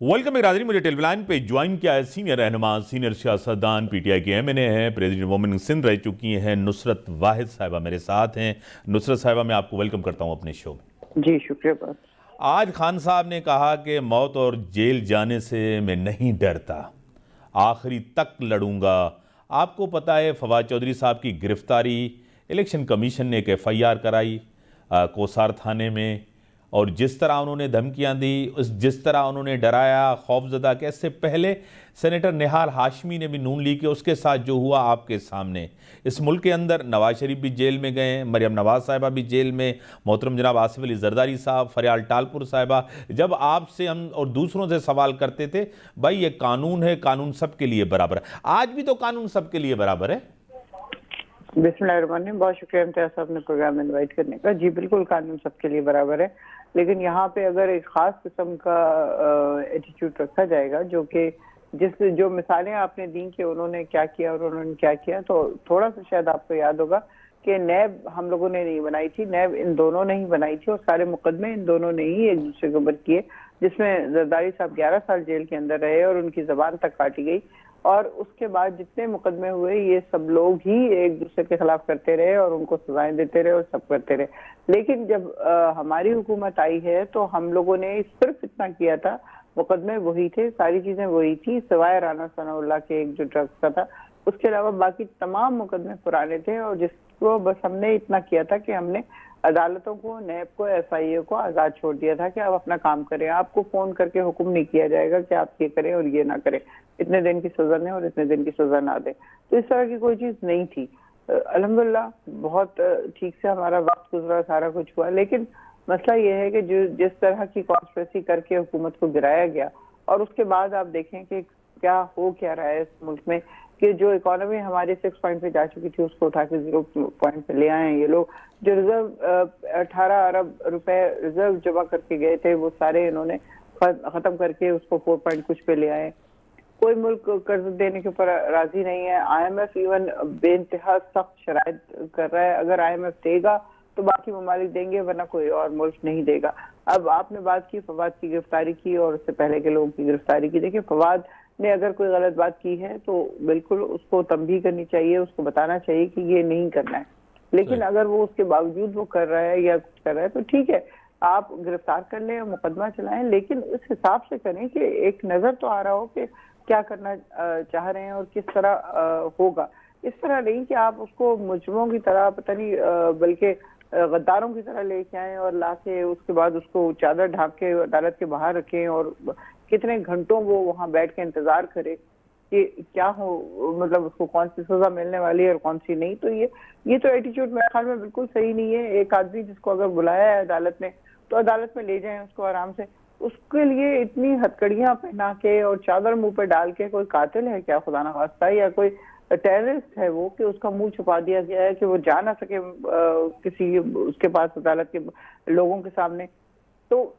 Welcome राजनी। मुझे television पे join किया है सीनियर रहनुमा, सीनियर सियासतदान, पीटीआई की एमएनए हैं, प्रेसिडेंट वुमेन सिंध रह चुकी हैं, नुसरत वाहिद साहिबा मेरे साथ हैं। नुसरत साहिबा, मैं आपको वेलकम करता हूं अपने शो में। जी शुक्रिया बहुत। आज खान साहब ने कहा कि मौत और जेल जाने से मैं नहीं डरता, आखिरी तक लड़ूंगा। आपको पता है फवाद चौधरी साहब की गिरफ्तारी, इलेक्शन कमीशन ने एक एफआईआर कराई कोसार थाने में, और जिस तरह उन्होंने धमकियां दी, जिस तरह उन्होंने डराया, खौफजदा किया। इससे पहले सेनेटर निहाल हाशमी ने भी नून लीग के, उसके साथ जो हुआ आपके सामने। इस मुल्क के अंदर नवाज शरीफ भी जेल में गए, मरियम नवाज साहिबा भी जेल में, मोहतरम जनाब आसिफ अली जरदारी साहब, फरियाल टालपुर साहिबा। जब आपसे हम और दूसरों से सवाल करते थे, भाई ये कानून है, कानून सबके लिए बराबर है, आज भी तो कानून सबके लिए बराबर है। बिस्मिल्लाहिर्रहमानिर्रहीम। बहुत शुक्रिया इम्तियाज साहब ने प्रोग्राम में इनवाइट करने का। जी बिल्कुल, कानून सबके लिए बराबर है, लेकिन यहाँ पे अगर एक खास किस्म का एटीट्यूड रखा जाएगा, जो मिसालें आपने दी कि उन्होंने क्या किया और उन्होंने क्या किया, तो थोड़ा सा शायद आपको याद होगा कि नैब हम लोगों ने नहीं बनाई थी, नैब इन दोनों ने ही बनाई थी, और सारे मुकदमे इन दोनों ने ही एक दूसरे के ऊपर किए, जिसमें जरदारी साहब 11 साल जेल के अंदर रहे और उनकी जबान तक काटी गई। और उसके बाद जितने मुकदमे हुए, ये सब लोग ही एक दूसरे के खिलाफ करते रहे और उनको सजाएं देते रहे और सब करते रहे। लेकिन जब हमारी हुकूमत आई है तो हम लोगों ने सिर्फ इतना किया था, मुकदमे वही थे, सारी चीजें वही थी, सिवाय राना सनाउल्लाह के एक जो ड्रग्स का था, उसके अलावा बाकी तमाम मुकदमे पुराने थे। और जिसको बस हमने इतना किया था कि हमने अदालतों को, नैब को, एफआईए को आजाद छोड़ दिया था कि आप अपना काम करें। आपको फोन करके हुक्म नहीं किया जाएगा कि आप ये करें और ये ना करें, इतने दिन की सजा दें और इतने दिन की सजा ना दें। तो इस तरह की कोई चीज नहीं थी। अल्हम्दुलिल्लाह बहुत ठीक से हमारा वक्त गुजरा, सारा कुछ हुआ। लेकिन मसला ये है कि जिस तरह की कॉन्स्पिरेसी करके हुकूमत को गिराया गया, और उसके बाद आप देखें कि क्या रहा है इस मुल्क में, कि जो इकोनॉमी हमारी 6 पॉइंट पे जा चुकी थी उसको उठा के 0 पॉइंट पे ले आए हैं ये लोग। जो रिजर्व 18 अरब रुपए रिजर्व जमा करके गए थे, वो सारे इन्होंने खत्म करके उसको 4 पॉइंट कुछ पे ले आए। कोई मुल्क कर्ज देने के ऊपर राजी नहीं है। आईएमएफ इवन बेइंतहा सख्त शराइत कर रहा है, अगर आईएमएफ देगा तो बाकी ममालिक देंगे, वरना कोई और मुल्क नहीं देगा। अब आपने बात की फवाद की गिरफ्तारी की और उससे पहले के लोगों की गिरफ्तारी की। देखिए, फवाद ने अगर कोई गलत बात की है तो बिल्कुल उसको तंबीह करनी चाहिए, उसको बताना चाहिए कि ये नहीं करना है। लेकिन अगर वो उसके बावजूद वो कर रहा है या कुछ कर रहा है तो ठीक है, आप गिरफ्तार कर लें, मुकदमा चलाएं, लेकिन उस हिसाब से करें कि एक नजर तो आ रहा हो कि क्या करना चाह रहे हैं और किस तरह होगा। इस तरह नहीं कि आप उसको मुजरिमों की तरह, पता नहीं बल्कि गद्दारों की तरह लेके आए और लाके उसके बाद उसको चादर ढांक के अदालत के बाहर रखें और कितने घंटों वो वहां बैठ के इंतजार करे कि क्या हो, मतलब उसको कौन सी सजा मिलने वाली है और कौन सी नहीं। तो ये तो एटीट्यूड मेरे ख्याल में बिल्कुल सही नहीं है। एक आदमी जिसको अगर बुलाया है अदालत ने, तो अदालत में ले जाएं उसको आराम से। उसके लिए इतनी हथकड़ियां पहना के और चादर मुंह पे डाल के, कोई कातिल है क्या खुदा ना वास्ता, या कोई टेररिस्ट है वो कि उसका मुंह छुपा दिया गया है कि वो जा ना सके किसी उसके पास अदालत के लोगों के सामने। तो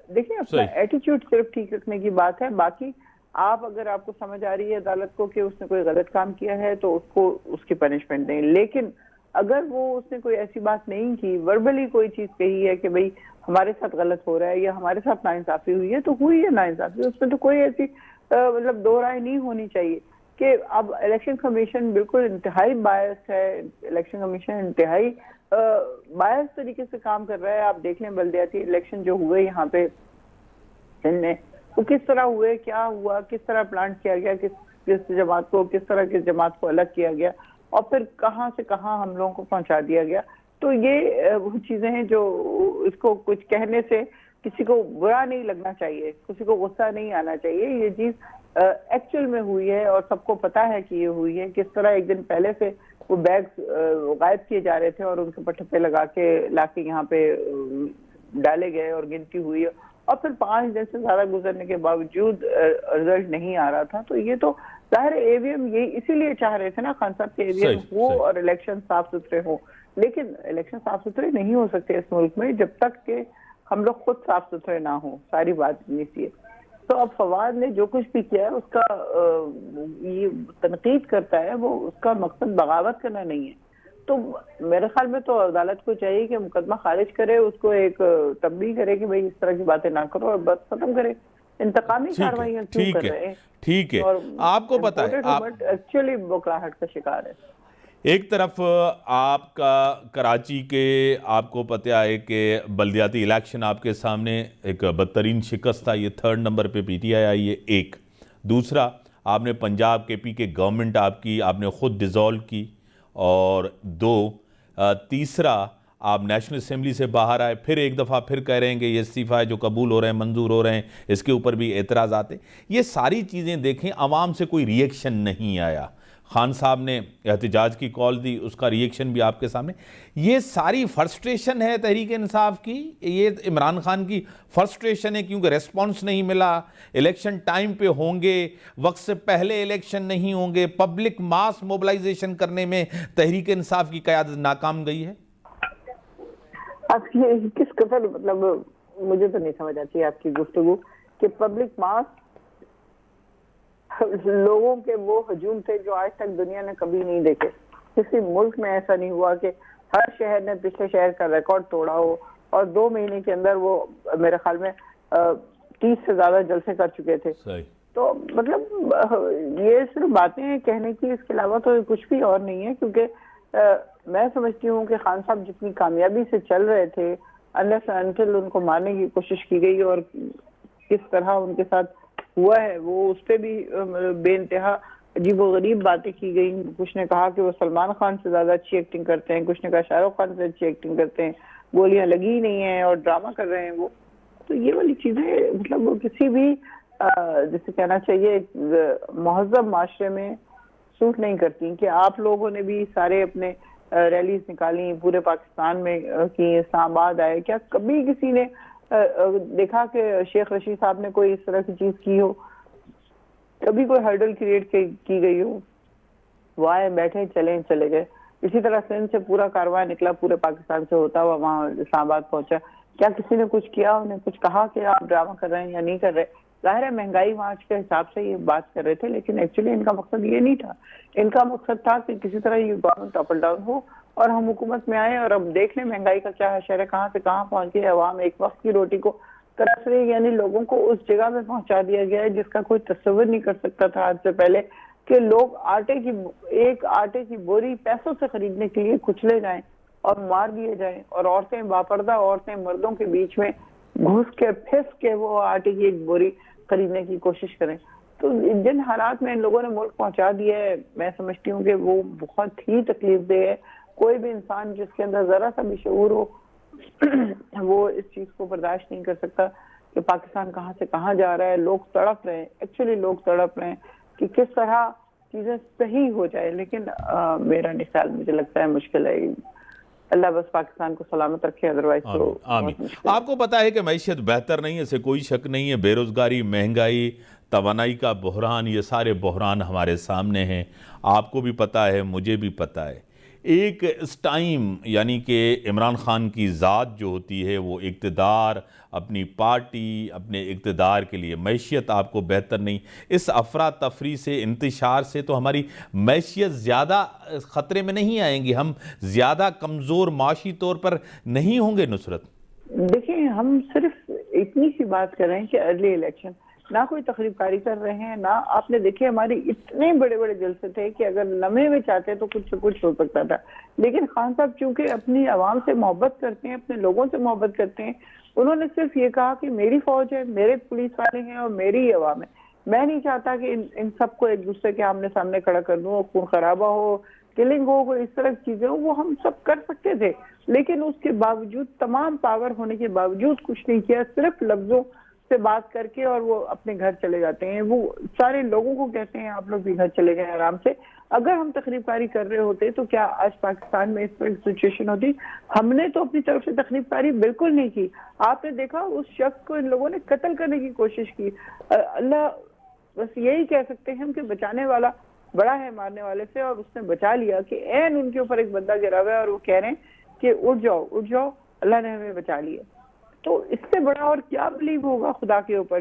देखिए, अपना एटीट्यूड सिर्फ ठीक रखने की बात है। बाकी आप, अगर आपको समझ आ रही है अदालत को कि उसने कोई गलत काम किया है तो उसको उसकी पनिशमेंट दें। लेकिन अगर वो उसने कोई ऐसी बात नहीं की, वर्बली कोई चीज कही है कि भाई हमारे साथ गलत हो रहा है या हमारे साथ नाइंसाफी हुई है, तो हुई है नाइंसाफी, उसमें तो कोई ऐसी मतलब दो राय नहीं होनी चाहिए। कि अब इलेक्शन कमीशन बिल्कुल इंतहाई बायस्ड है, इलेक्शन कमीशन इंतहाई बायस तरीके से काम कर रहा है। आप देख लें बल्दियाती इलेक्शन जो हुए यहाँ पे सिंध में, वो किस तरह हुए, क्या हुआ, किस तरह प्लान किया गया, किस जमात को, किस तरह की जमात को अलग किया गया और फिर कहाँ से कहाँ हम लोगों को पहुंचा दिया गया। तो ये वो चीजें हैं जो इसको कुछ कहने से किसी को बुरा नहीं लगना चाहिए, किसी को गुस्सा नहीं आना चाहिए। ये चीज एक्चुअल में हुई है और सबको पता है कि ये हुई है। किस तरह एक दिन पहले से वो बैग्स गायब किए जा रहे थे और उनके पट्टे लगा के लाके यहाँ पे डाले गए और गिनती हुई, और फिर 5 दिन से ज्यादा गुजरने के बावजूद रिजल्ट नहीं आ रहा था। तो ये तो जाहिर ईवीएम ये इसीलिए चाह रहे थे ना खान साहब के ईवीएम हो और इलेक्शन साफ सुथरे हो। लेकिन इलेक्शन साफ सुथरे नहीं हो सकते इस मुल्क में जब तक के हम लोग खुद साफ सुथरे ना हो। सारी बात ये। तो अब फवाद ने जो कुछ भी किया है उसका ये तनकीद करता है, वो उसका मकसद बगावत करना नहीं है। तो मेरे ख्याल में तो अदालत को चाहिए कि मुकदमा खारिज करे, उसको एक तंबीह करे कि भाई इस तरह की बातें ना करो और बस खत्म करे। इंतकामी ठीक है, कार्रवाइयां क्यों ठीक कर है, रहे हैं? ठीक है। और आपको पता है, आप एक्चुअली बौखलाहट का शिकार है। एक तरफ आपका कराची के, आपको पता है कि बल्दियाती इलेक्शन आपके सामने, एक बदतरीन शिकस्त था, ये 3rd नंबर पे पीटीआई आई है, एक। दूसरा, आपने पंजाब के पी के गवर्नमेंट आपकी आपने ख़ुद डिज़ोल्व की, और दो, तीसरा, आप नेशनल असम्बली से बाहर आए, फिर एक दफ़ा फिर कह रहे हैं कि ये इस्तीफ़ा जो कबूल हो रहे हैं, मंजूर हो रहे हैं, इसके ऊपर भी एतराज़ आते। ये सारी चीज़ें देखें, आवाम से कोई रिएक्शन नहीं आया। खान साहब ने एहतजाज की कॉल दी, उसका रिएक्शन भी आपके सामने। ये सारी फ्रस्ट्रेशन है तहरीक इंसाफ की, ये इमरान खान की फ्रस्ट्रेशन है क्योंकि रेस्पॉन्स नहीं मिला, इलेक्शन टाइम पे होंगे, वक्त से पहले इलेक्शन नहीं होंगे, पब्लिक मास मोबिलाइजेशन करने में तहरीक इंसाफ की क़यादत नाकाम गई है। आप ये किस कदर, मतलब मुझे तो नहीं समझ आती आपकी गुफ्तगू कि पब्लिक मास, लोगों के वो हजूम थे जो आज तक दुनिया ने कभी नहीं देखे। किसी मुल्क में ऐसा नहीं हुआ कि हर शहर ने पिछले शहर का रिकॉर्ड तोड़ा हो और 2 महीने के अंदर वो मेरे ख्याल में 30 से ज्यादा जलसे कर चुके थे। सही। तो मतलब ये सिर्फ बातें हैं कहने की, इसके अलावा तो कुछ भी और नहीं है। क्योंकि मैं समझती हूँ कि खान साहब जितनी कामयाबी से चल रहे थे, अनलेस अनटिल उनको मारने की कोशिश की गई और किस तरह उनके साथ हुआ है, वो उस पर भी बेइंतहा अजीबोगरीब बातें की गई। कुछ ने कहा कि वो सलमान खान से ज्यादा अच्छी एक्टिंग करते हैं, कुछ ने कहा शाहरुख खान से अच्छी एक्टिंग करते हैं, गोलियां लगी ही नहीं है और ड्रामा कर रहे हैं वो। तो ये वाली चीजें मतलब वो किसी भी जिसे कहना चाहिए महज़ब माशरे में सूट नहीं करती। कि आप लोगों ने भी सारे अपने रैलीज निकाली पूरे पाकिस्तान में कि इस्लामाबाद आए, क्या कभी किसी ने देखा कि शेख रशीद साहब ने कोई इस तरह की चीज की हो? कभी कोई हर्डल क्रिएट की गई हो? वो आए, बैठे, चले गए। इसी तरह सिंध से पूरा कारवां निकला, पूरे पाकिस्तान से होता हुआ वहां इस्लामाबाद पहुंचा। क्या किसी ने कुछ किया, उन्हें कुछ कहा कि आप ड्रामा कर रहे हैं या नहीं कर रहे? जाहिर है महंगाई वहां के हिसाब से ये बात कर रहे थे, लेकिन एक्चुअली इनका मकसद ये नहीं था। इनका मकसद था कि किसी तरह ये गवर्नमेंट टॉपल डाउन हो और हम हुकूमत में आए और अब देख लें महंगाई का क्या हशर है, कहाँ से कहाँ पहुंच गई। अवाम एक वक्त की रोटी को तरस रही, यानी लोगों को उस जगह में पहुंचा दिया गया है जिसका कोई तस्वीर नहीं कर सकता था आज से पहले, कि लोग एक आटे की बोरी पैसों से खरीदने के लिए कुचले जाएं और मार दिए जाएं, और औरतें, बापर्दा औरतें मर्दों के बीच में घुस के फिस के वो आटे की एक बोरी खरीदने की कोशिश करें। तो जिन हालात में इन लोगों ने मुल्क पहुंचा दिया है, मैं समझती हूँ कि वो बहुत ही तकलीफदेह है। कोई भी इंसान जिसके अंदर जरा सा भी शऊर हो वो इस चीज को बर्दाश्त नहीं कर सकता कि पाकिस्तान कहाँ से कहाँ जा रहा है। लोग तड़प रहे हैं, एक्चुअली लोग तड़प रहे हैं कि किस तरह चीजें सही हो जाए। लेकिन मेरा ख्याल, मुझे लगता है मुश्किल है। अल्लाह बस पाकिस्तान को सलामत रखे, अदरवाइज तो आमीन। आपको पता है कि मैशियत बेहतर नहीं है, इससे कोई शक नहीं है। बेरोजगारी, महंगाई, तवानाई का बहरान, ये सारे बहरान हमारे सामने हैं। आपको भी पता है, मुझे भी पता है। एक इस टाइम यानी कि इमरान खान की ज़ात जो होती है वो इक़्तिदार, अपनी पार्टी, अपने इक़्तिदार के लिए मैशियत आपको बेहतर नहीं। इस अफरा तफरी से, इंतशार से तो हमारी मैशियत ज़्यादा ख़तरे में नहीं आएंगी, हम ज़्यादा कमज़ोर माशी तौर पर नहीं होंगे। नुसरत देखिए, हम सिर्फ इतनी सी बात कर रहे हैं कि अर्ली इलेक्शन, ना कोई तकरीबकारी कर रहे हैं, ना आपने देखे हमारे इतने बड़े बड़े जलसे थे कि अगर लम्हे में चाहते तो कुछ से कुछ हो सकता था। लेकिन खान साहब चूंकि अपनी आवाम से मोहब्बत करते हैं, अपने लोगों से मोहब्बत करते हैं, उन्होंने सिर्फ ये कहा कि मेरी फौज है, मेरे पुलिस वाले हैं और मेरी आवाम है। मैं नहीं चाहता कि इन सबको एक दूसरे के आमने सामने खड़ा कर दूं, खून खराबा हो, किलिंग हो, कोई इस तरह की चीजें हो। वो हम सब कर सकते थे, लेकिन उसके बावजूद, तमाम पावर होने के बावजूद कुछ नहीं किया। सिर्फ लफ्जों से बात करके और वो अपने घर चले जाते हैं। वो सारे लोगों को कहते हैं आप लोग भी घर चले जाएं आराम से। अगर हम तकरीबकारी कर रहे होते तो क्या आज पाकिस्तान में इस तरह की सिचुएशन होती? हमने तो अपनी तरफ से तकरीबकारी बिल्कुल नहीं की। आपने देखा उस शख्स को इन लोगों ने कत्ल करने की कोशिश की। अल्लाह, बस यही कह सकते हैं हम कि बचाने वाला बड़ा है मारने वाले से, और उसने बचा लिया कि एन उनके ऊपर एक बंदा गिरा हुआ है और वो कह रहे हैं कि उठ जाओ, अल्लाह ने हमें बचा लिया। तो इससे बड़ा और क्या बिलीव होगा खुदा के ऊपर,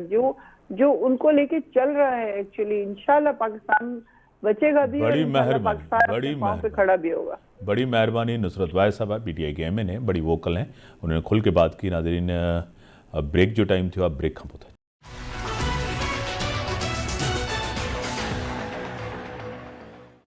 जो उनको लेके चल रहा है। एक्चुअली इंशाल्लाह पाकिस्तान बचेगा भी, बड़ी मेहरबानी, पांव पे खड़ा भी होगा। बड़ी मेहरबानी। नुसरत वाहिद साहब पीटीआई के एमएन है, बड़ी वोकल हैं, उन्होंने खुल के बात की। नाज़रीन, ब्रेक जो टाइम थे, अब ब्रेक खत्म होता है।